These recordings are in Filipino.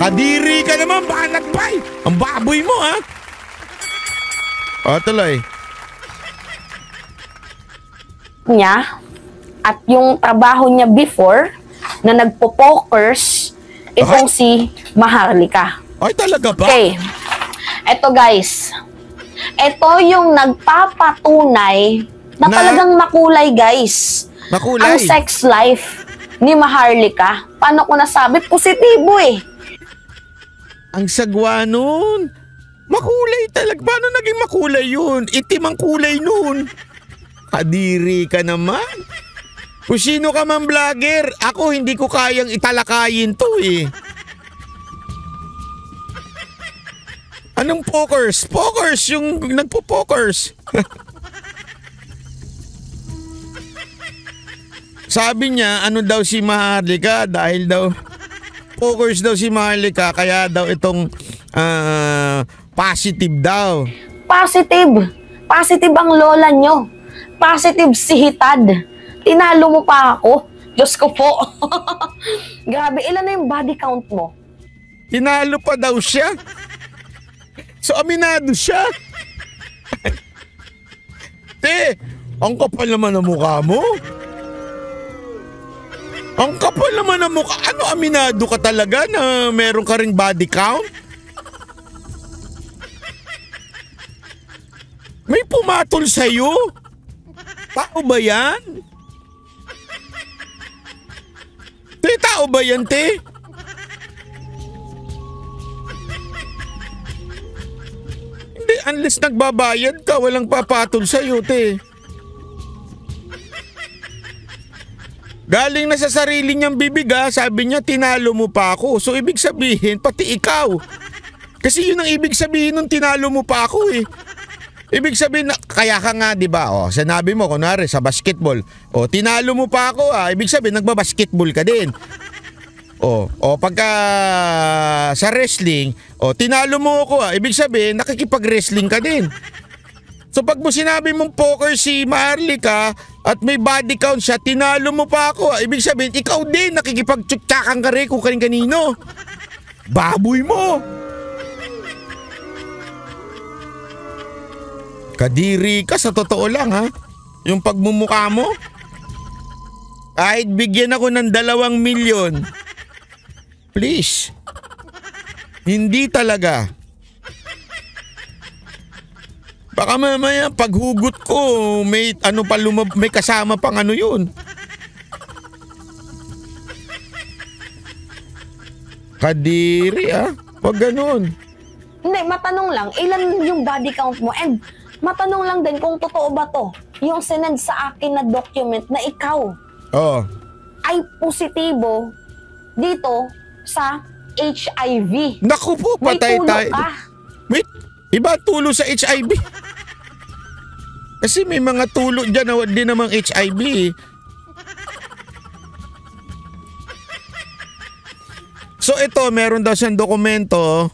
Kadiri ka naman, banat pa eh. Ang baboy mo ha. O, tuloy. Niya at yung trabaho niya before na nagpo-pokers itong si Maharlika. Ay, talaga ba? Okay. Eto guys. Ito yung nagpapatunay na talagang makulay guys. Makulay? Ang sex life ni Maharlika. Paano ko nasabi? Positibo eh. Ang sagwa nun. Makulay talaga. Paano naging makulay yun? Itim ang kulay nun. Kadiri ka naman. Kung sino ka man vlogger, ako hindi ko kayang italakayin to eh. Anong pokers? Pokers, yung nagpo-pokers. Sabi niya, ano daw si Maharlika dahil daw pokers daw si Maharlika kaya daw itong positive daw. Positive. Positive ang lola nyo. Positive si Hitad. Tinalo mo pa ako. Diyos ko po. Grabe, ilan na yung body count mo? Tinalo pa daw siya. So aminado siya. Te, ang kapal naman ang mukha mo. Ang kapal naman ang mukha. Ano, aminado ka talaga na meron ka ring body count? May pumatol sa'yo? Tao ba yan? Te, tao ba yan, te? Hindi, unless nagbabayad ka, walang papatol sa'yo, te. Galing na sa sarili niyang bibig ha, sabi niya tinalo mo pa ako. So ibig sabihin, pati ikaw. Kasi yun ang ibig sabihin nung tinalo mo pa ako eh. Ibig sabihin, kaya ka nga, di ba? O, sinabi mo, kunwari, sa basketball. O, tinalo mo pa ako, ibig sabihin, nagbabasketball ka din. O pagka sa wrestling, tinalo mo ako, ibig sabihin, nakikipag-wrestling ka din. So, pag mo sinabi mong poker si Maharlika at may body count siya, tinalo mo pa ako, ibig sabihin, ikaw din, nakikipag-tsuktsakan ka rin kung kanino. Baboy mo! Kadiri ka sa totoo lang ha. Yung pagmumukha mo. Kahit bigyan ako ng 2 milyon. Please. Hindi talaga. Baka mamaya paghugot ko may ano pa may kasama pang ano yun. Kadiri Wag ganun. Hindi, matanong lang, ilan yung body count mo? And matanong lang din kung totoo ba to, yung sinend sa akin na document na ikaw ay positibo dito sa HIV. Naku po, patay tayo. Wait, iba tulo sa HIV. Kasi may mga tulo dyan na di namang HIV. So ito, meron daw siyang dokumento.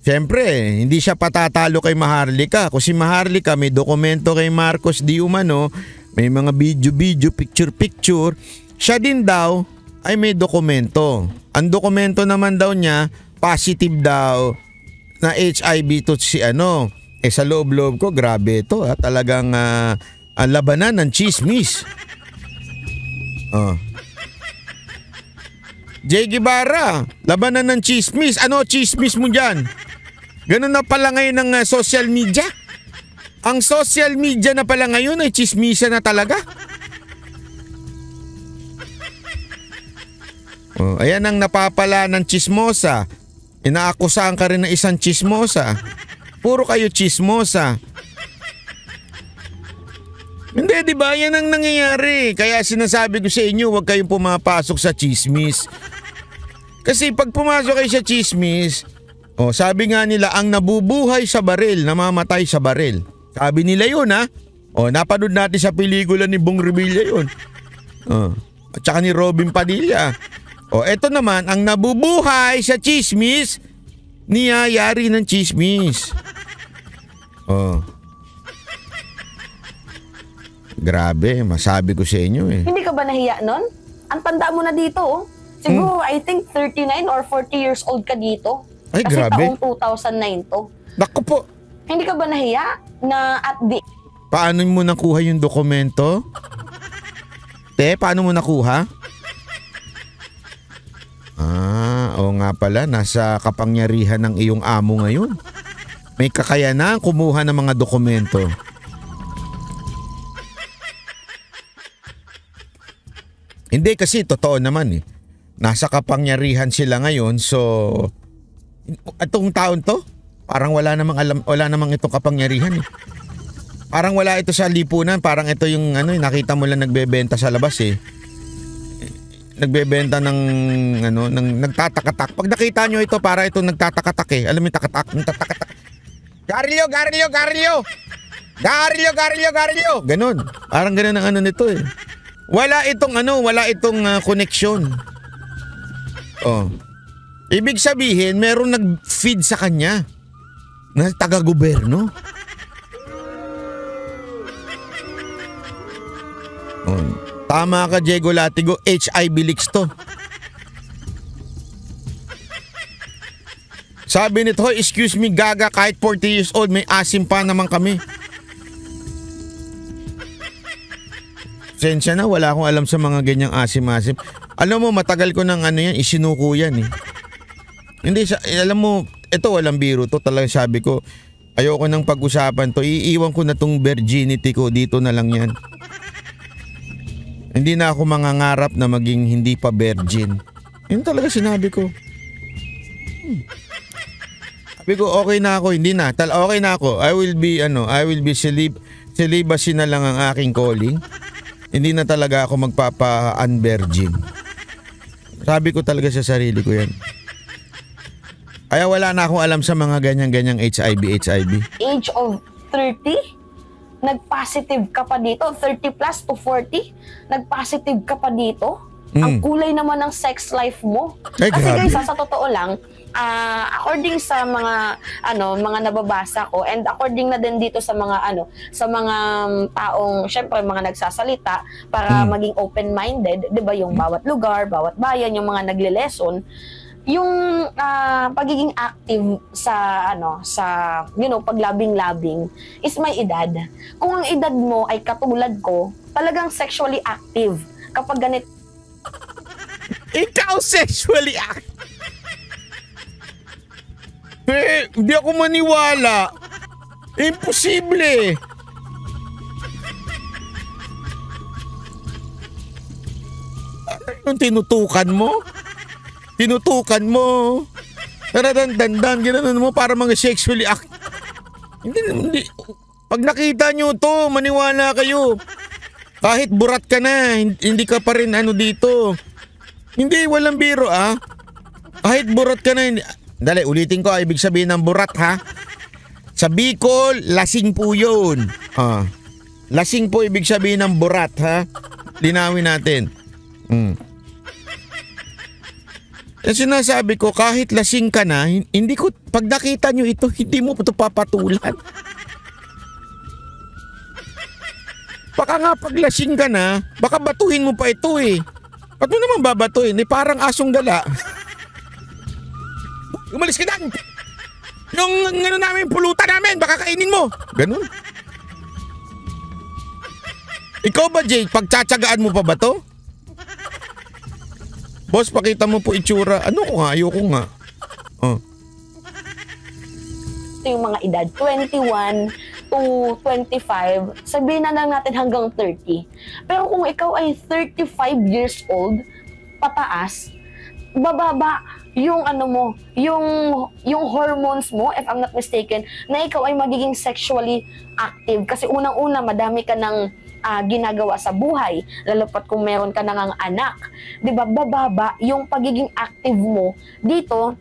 Siyempre, hindi siya patatalo kay Maharlika. Kung si Maharlika may dokumento kay Marcos Di Umano, may mga video, picture. Siya din daw ay may dokumento. Ang dokumento naman daw niya, positive daw na HIV to si ano. Sa loob-loob ko, grabe ito. Talagang labanan ng chismis. Jay Guevara, labanan ng chismis. Ano chismis mo dyan? Ganun na pala ngayon ng social media. Ang social media na pala ngayon ay chismisa na talaga. Ayan ang napapala ng chismosa. Inaakusahan ka rin ng isang chismosa. Puro kayo chismosa. Hindi, di ba? Yan ang nangyayari. Kaya sinasabi ko sa inyo, huwag kayong pumapasok sa chismis. Kasi pag pumasok kayo sa chismis, sabi nga nila, ang nabubuhay sa baril, namamatay sa baril. Sabi nila yun ha. Napanood natin sa pelikula ni Bong Revilla yun. At saka ni Robin Padilla. Eto naman, ang nabubuhay sa chismis, niyayari ng chismis. Grabe, masabi ko sa inyo eh. Hindi ka ba nahiya nun? Ang tanda mo na dito Si Siguro, I think 39 or 40 years old ka dito. Ay, kasi grabe. taong 2009 to. Naku po. Hindi ka ba nahiya na at the... Paano mo nakuha yung dokumento? Te, paano mo nakuha? Oo nga pala, nasa kapangyarihan ng iyong amo ngayon. May kakayanan kumuha ng mga dokumento. Hindi kasi totoo naman eh. Nasa kapangyarihan sila ngayon, so itong taon to, parang wala namang itong kapangyarihan eh. Parang wala ito sa lipunan, parang ito yung nakita mo lang nagbebenta sa labas eh. Nagbebenta ng nagtatakatak. Pag nakita nyo ito, para ito nagtatakatak eh. Alam mo yung takatak, nagtatatak. Garilyo, garilyo, garilyo. Garilyo, garilyo, garilyo. Ganon. Parang ganon ang nito eh. Wala itong connection. Oh. Ibig sabihin, meron nag-feed sa kanya na taga-gobyerno. Tama ka, Diego Latigo. HIV leaks to. Sabi nito, excuse me gaga, kahit 40 years old, may asim pa naman kami. Sensya na, wala akong alam sa mga ganyang asim-asim. Alam mo, matagal ko ng yan, isinuko yan eh. Hindi, alam mo, ito walang biro to. Talagang sabi ko, ayoko nang pag-usapan to. Iiwan ko na tong virginity ko, dito na lang yan. Hindi na ako mangangarap na maging hindi pa virgin. Yun talaga sinabi ko. Sabi ko, okay na ako, hindi na. Okay na ako. I will be celibacy na lang ang aking calling. Hindi na talaga ako magpapa-unvirgin. Sabi ko talaga sa sarili ko yan. Kaya wala na akong alam sa mga ganyang HIV. Age of 30? Nag-positive ka pa dito, 30 plus to 40, nag-positive ka pa dito. Ang kulay naman ng sex life mo. Ay, kasi grabe. guys, sa totoo lang, according sa mga nababasa ko and according na din dito sa mga taong syempre mga nagsasalita para maging open-minded, 'di ba, yung bawat lugar, bawat bayan, yung mga nagle-lesson, yung pagiging active sa paglabing-labing is may edad. Kung ang edad mo ay katulad ko, talagang sexually active kapag ganito. Ikaw sexually active? Hindi ako maniwala. Imposible. Anong tinutukan mo? Tinutukan mo. Taradandandan, ginanon mo para mga sexually active. Hindi. Pag nakita nyo to, maniwala kayo. Kahit burat ka na, hindi ka pa rin dito. Hindi, walang biro Kahit burat ka na, dali, ulitin ko, ibig sabihin ng burat ha. Sa Bicol, lasing po yun. Lasing po ibig sabihin ng burat ha. Linawin natin. Kasi sinasabi ko, kahit lasing ka na, hindi ko, pag nakita nyo ito, hindi mo ito papatulan. Baka nga pag lasing ka na, baka batuhin mo pa ito eh. Ba't mo naman babatuhin? Parang asong gala. Umalis ka dan! Yung namin, pulutan namin, baka kainin mo. Ganun. Ikaw ba, Jay, pagtsatsagaan mo pa ba to? Boss, pakita mo po itsura. Ano ko nga? Ayoko nga. Ito yung mga edad, 21 to 25, sabihin na lang natin hanggang 30. Pero kung ikaw ay 35 years old, pataas, bababa yung yung hormones mo, if I'm not mistaken, na ikaw ay magiging sexually active. Kasi unang-una, madami ka ng ginagawa sa buhay, lalo pat kung meron ka nang anak. Diba, bababa yung pagiging active mo dito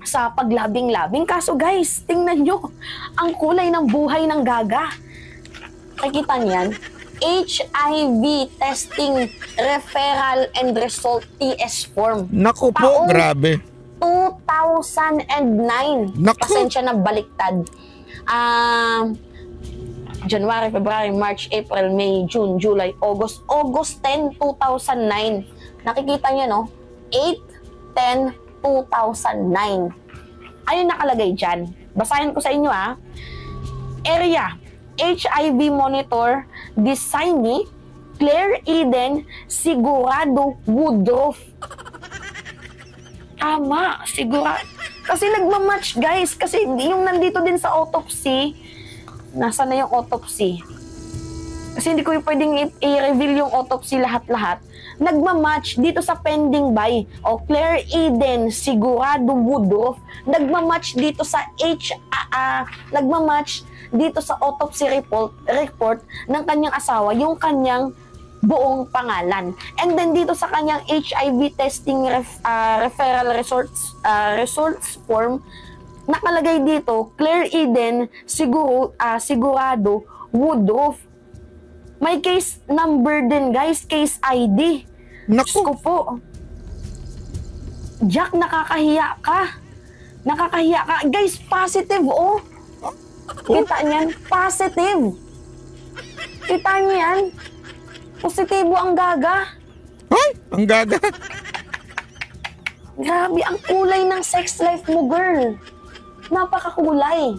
sa paglabing-labing. Kaso guys, tingnan nyo, ang kulay ng buhay ng gaga. Nakikita niyan, HIV testing referral and result TS form. Naku po, grabe. 2009. Naku. Pasensya na baliktad. January, February, March, April, May, June, July, August. August 10, 2009. Nakikita niyo, no? 8 10, 2009. Ayun nakalagay dyan. Basahin ko sa inyo Area, HIV monitor, designee, Claire Eden, Sigurado Woodruff. Tama, sigurado. Kasi nagmamatch guys. Kasi yung nandito din sa autopsy, nasa na yung autopsy? Kasi hindi ko yung pwedeng i-reveal yung autopsy lahat-lahat. Nagmamatch dito sa pending by. O Claire Eden, Sigurado Woodruff. Nagmamatch dito sa nagmamatch dito sa autopsy report ng kanyang asawa, yung kanyang buong pangalan. And then dito sa kanyang HIV testing referral results form, nakalagay dito, Claire Eden, Sigurado Woodruff. May case number din guys, case ID. Naku. Diyos ko po. Jack, nakakahiya ka. Nakakahiya ka. Guys, positive Kita niyan, positive. Kita niyan. Positibo ang gaga. Ay, ang gaga. Grabe, ang kulay ng sex life mo, girl. Napakakulay.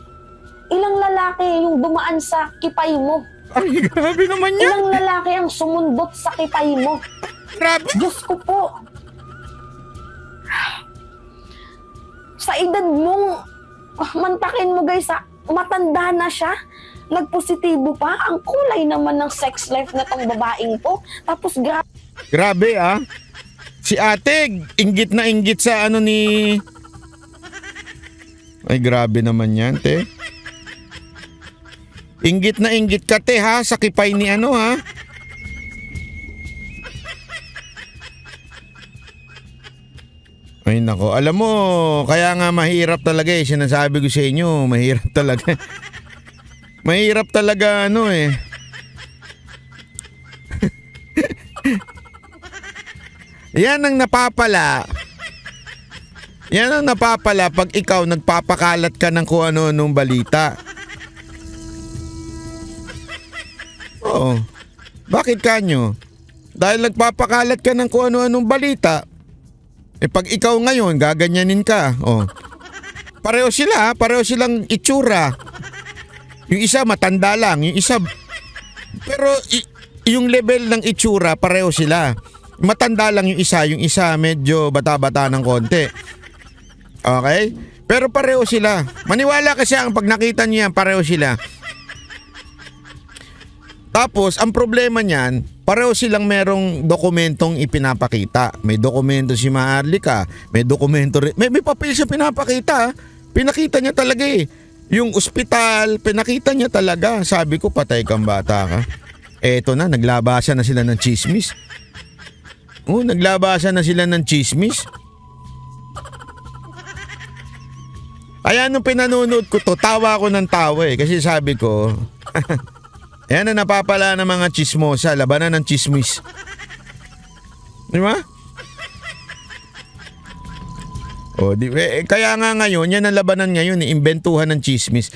Ilang lalaki yung dumaan sa kipay mo? Ay, grabe naman yan. Ilang lalaki ang sumundot sa kipay mo? Grabe. Diyos ko po. Sa edad mong mantakin mo guys, matanda na siya. Nagpositibo pa. Ang kulay naman ng sex life na tong babaeng to. Tapos grabe Si ate, inggit na inggit sa ni... Ay, grabe naman yan, te. Inggit na inggit ka, te, sa kipay ni Ay, nako. Alam mo, kaya nga mahirap talaga Sinasabi ko sa inyo, mahirap talaga. Mahirap talaga Yan ang napapala. Yan ang napapala pag ikaw nagpapakalat ka ng kung ano-anong balita. Oo. Bakit kanyo? Dahil nagpapakalat ka ng kung ano-anong balita, pag ikaw ngayon, gaganyanin ka. Pareho silang itsura. Yung isa matanda lang, yung isa... Pero yung level ng itsura, pareho sila. Matanda lang yung isa medyo bata-bata ng konti. Okay? Pero pareho sila. Maniwala kasi ang pag nakita niyo yan, pareho sila. Tapos, ang problema niyan, pareho silang merong dokumentong ipinapakita. May dokumento si Maharlika, may dokumento rin. May papel siya pinapakita. Pinakita niya talaga Yung ospital, pinakita niya talaga. Sabi ko, patay kang bata ka. Eto na, naglabasan na sila ng chismis. Naglabasan na sila ng chismis. Kaya nung pinanonood ko to, tawa ako ng tawa Kasi sabi ko, yan na napapala ng mga chismosa, labanan ng chismis. Di ba? Kaya nga ngayon, yan ang labanan ngayon, imbentuhan ng chismis.